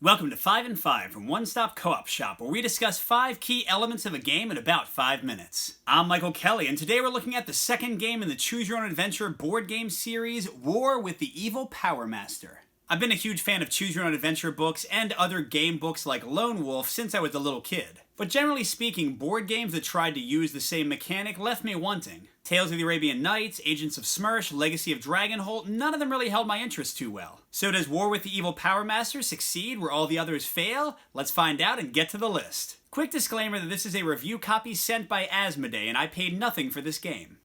Welcome to 5 and 5 from One Stop Co-op Shop, where we discuss 5 key elements of a game in about 5 minutes. I'm Michael Kelly, and today we're looking at the second game in the Choose Your Own Adventure board game series, War with the Evil Power Master. I've been a huge fan of Choose Your Own Adventure books and other game books like Lone Wolf since I was a little kid. But generally speaking, board games that tried to use the same mechanic left me wanting. Tales of the Arabian Nights, Agents of Smersh, Legacy of Dragonholt, none of them really held my interest too well. So does War with the Evil Power Master succeed where all the others fail? Let's find out and get to the list. Quick disclaimer that this is a review copy sent by Asmodee and I paid nothing for this game.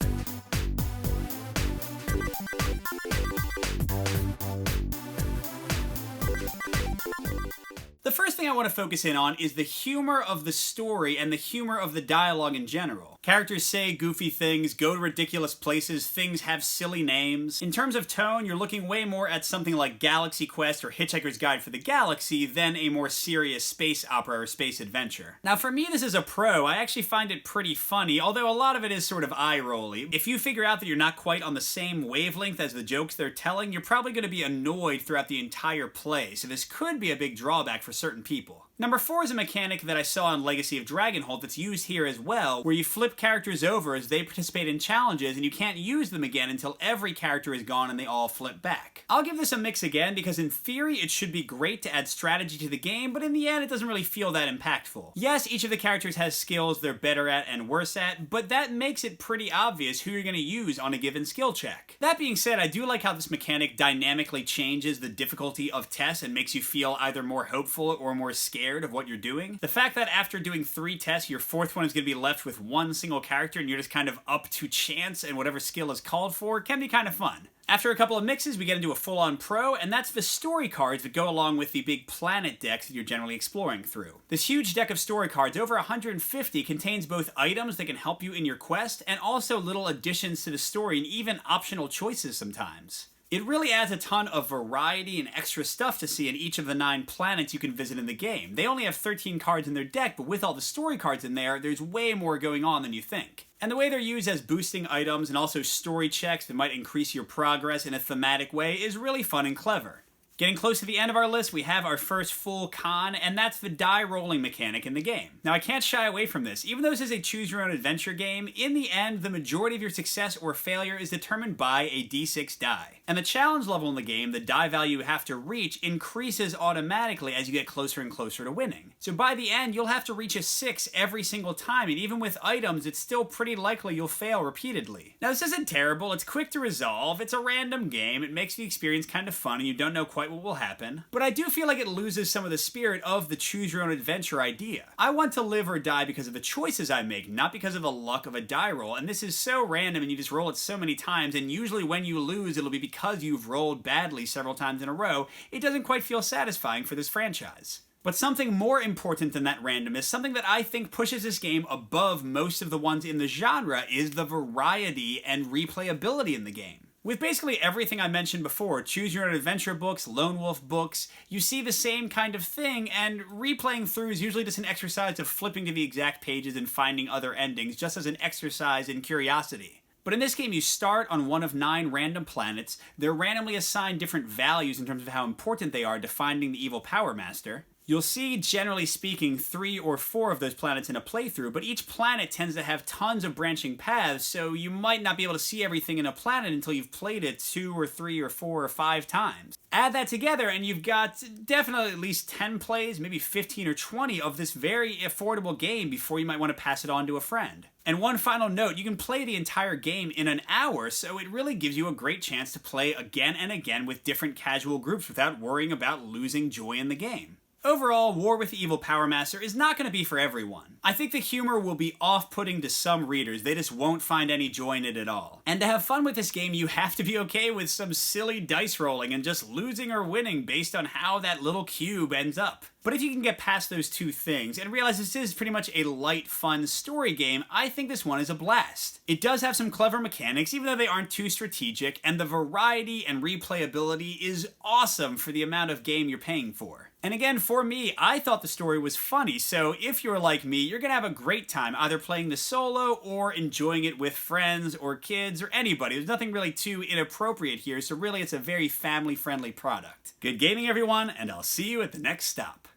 The first thing I want to focus in on is the humor of the story and the humor of the dialogue in general. Characters say goofy things, go to ridiculous places, things have silly names. In terms of tone, you're looking way more at something like Galaxy Quest or Hitchhiker's Guide for the Galaxy than a more serious space opera or space adventure. Now for me, this is a pro. I actually find it pretty funny, although a lot of it is sort of eye-rolly. If you figure out that you're not quite on the same wavelength as the jokes they're telling, you're probably going to be annoyed throughout the entire play, so this could be a big drawback for certain people. Number 4 is a mechanic that I saw in Legacy of Dragonholt that's used here as well, where you flip characters over as they participate in challenges and you can't use them again until every character is gone and they all flip back. I'll give this a mix again because in theory it should be great to add strategy to the game, but in the end it doesn't really feel that impactful. Yes, each of the characters has skills they're better at and worse at, but that makes it pretty obvious who you're going to use on a given skill check. That being said, I do like how this mechanic dynamically changes the difficulty of tests and makes you feel either more hopeful or more scared of what you're doing. The fact that after doing 3 tests, your 4th one is going to be left with one single character and you're just kind of up to chance and whatever skill is called for can be kind of fun. After a couple of mixes, we get into a full-on pro, and that's the story cards that go along with the big planet decks that you're generally exploring through. This huge deck of story cards, over 150, contains both items that can help you in your quest and also little additions to the story and even optional choices sometimes. It really adds a ton of variety and extra stuff to see in each of the 9 planets you can visit in the game. They only have 13 cards in their deck, but with all the story cards in there, there's way more going on than you think. And the way they're used as boosting items and also story checks that might increase your progress in a thematic way is really fun and clever. Getting close to the end of our list, we have our first full con, and that's the die rolling mechanic in the game. Now, I can't shy away from this. Even though this is a choose your own adventure game, in the end, the majority of your success or failure is determined by a d6 die. And the challenge level in the game, the die value you have to reach, increases automatically as you get closer and closer to winning. So by the end, you'll have to reach a 6 every single time, and even with items, it's still pretty likely you'll fail repeatedly. Now, this isn't terrible. It's quick to resolve. It's a random game. It makes the experience kind of fun, and you don't know quite what will happen, but I do feel like it loses some of the spirit of the choose your own adventure idea. I want to live or die because of the choices I make, not because of the luck of a die roll, and this is so random and you just roll it so many times, and usually when you lose it'll be because you've rolled badly several times in a row. It doesn't quite feel satisfying for this franchise. But something more important than that randomness, something that I think pushes this game above most of the ones in the genre, is the variety and replayability in the game. With basically everything I mentioned before, Choose Your Own Adventure books, Lone Wolf books, you see the same kind of thing, and replaying through is usually just an exercise of flipping to the exact pages and finding other endings, just as an exercise in curiosity. But in this game, you start on one of 9 random planets. They're randomly assigned different values in terms of how important they are to finding the evil Power Master. You'll see, generally speaking, 3 or 4 of those planets in a playthrough, but each planet tends to have tons of branching paths, so you might not be able to see everything in a planet until you've played it 2 or 3 or 4 or 5 times. Add that together and you've got definitely at least 10 plays, maybe 15 or 20 of this very affordable game before you might want to pass it on to a friend. And one final note, you can play the entire game in an hour, so it really gives you a great chance to play again and again with different casual groups without worrying about losing joy in the game. Overall, War with the Evil Power Master is not going to be for everyone. I think the humor will be off-putting to some readers. They just won't find any joy in it at all. And to have fun with this game, you have to be okay with some silly dice rolling and just losing or winning based on how that little cube ends up. But if you can get past those 2 things and realize this is pretty much a light, fun story game, I think this one is a blast. It does have some clever mechanics, even though they aren't too strategic, and the variety and replayability is awesome for the amount of game you're paying for. And again, for me, I thought the story was funny, so if you're like me, you're gonna have a great time either playing this solo or enjoying it with friends or kids or anybody. There's nothing really too inappropriate here, so really it's a very family-friendly product. Good gaming, everyone, and I'll see you at the next stop.